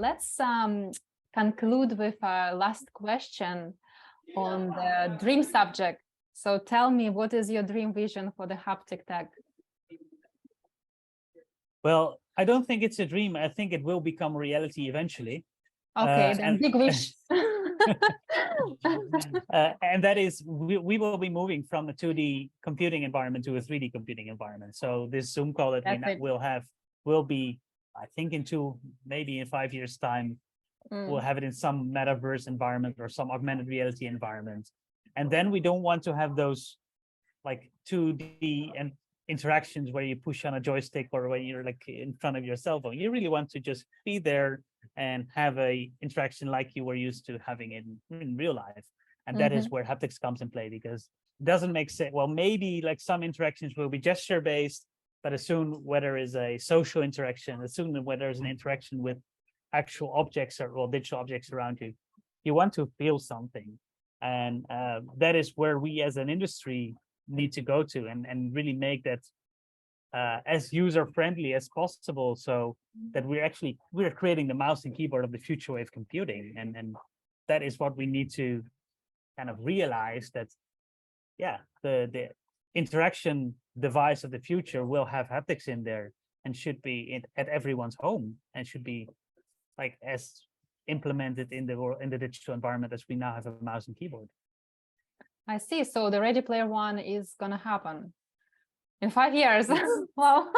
let's conclude with a last question on the dream subject. So tell me, what is your dream vision for the haptic tech? Well, I don't think it's a dream. I think it will become reality eventually. Okay, then big wish. And that is, we will be moving from a 2D computing environment to a 3D computing environment. So this Zoom call that will be, I think maybe in 5 years' time, we'll have it in some metaverse environment or some augmented reality environment. And then we don't want to have those like 2D and interactions where you push on a joystick or when you're like in front of your cell phone. You really want to just be there and have a interaction like you were used to having in real life. And that is where haptics comes in play, because it doesn't make sense. Well, maybe like some interactions will be gesture based, but as soon whether is a social interaction, as soon whether there's an interaction with actual objects or digital objects around you, you want to feel something. And that is where we as an industry need to go to and really make that as user friendly as possible, so that we're creating the mouse and keyboard of the future wave computing. And that is what we need to kind of realize, that the interaction device of the future will have haptics in there and should be at everyone's home, and should be like as implemented in the digital environment as we now have a mouse and keyboard. I see. So the Ready Player One is gonna happen in 5 years. Wow.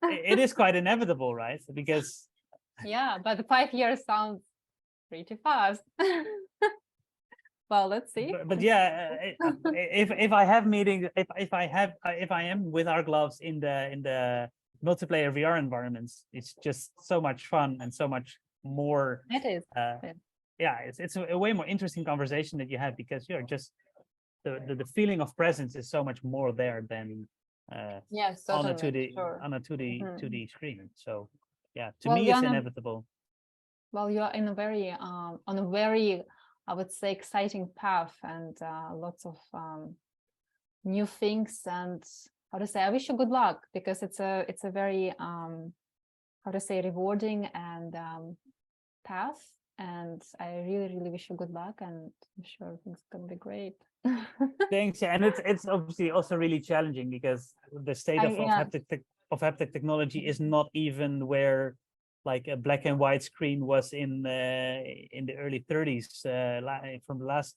It is quite inevitable, right? Because but 5 years sounds pretty fast. Well, let's see. But if I have meetings, if I am with our gloves in the multiplayer VR environments, it's just so much fun and so much more. It is. It's a way more interesting conversation that you have, because you're just the feeling of presence is so much more there than on a 2D screen. So to me it's inevitable. Well, you are in a very on a very, I would say, exciting path, and lots of new things. And how to say, I wish you good luck, because it's a very how to say, rewarding and path. And I really, really wish you good luck, and I'm sure things gonna be great. Thanks. And it's obviously also really challenging, because the state of haptic technology is not even where like a black and white screen was in the early 30s from the last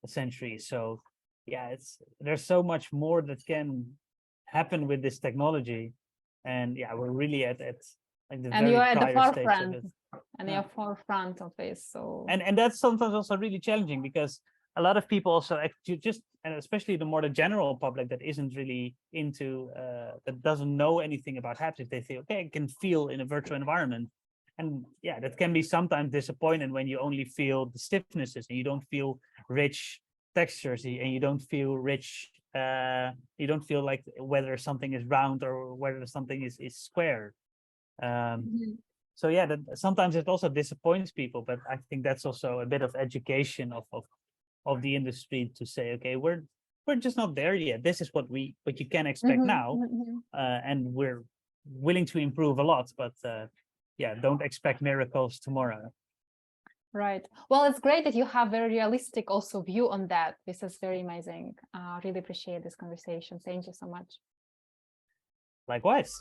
century. So there's so much more that can happen with this technology, and we're really at like the very prior stage of it. And you're forefront of this. So and that's sometimes also really challenging, because a lot of people also and especially the general public that isn't really into that doesn't know anything about haptics, they say, okay, I can feel in a virtual environment. And that can be sometimes disappointing when you only feel the stiffnesses and you don't feel rich textures, and you don't feel rich you don't feel like whether something is round or whether something is square. So that sometimes it also disappoints people, but I think that's also a bit of education of the industry to say, okay, we're just not there yet. This is what you can expect now, and we're willing to improve a lot, but don't expect miracles tomorrow. Right. Well, it's great that you have very realistic also view on that. This is very amazing. Really appreciate this conversation. Thank you so much. Likewise.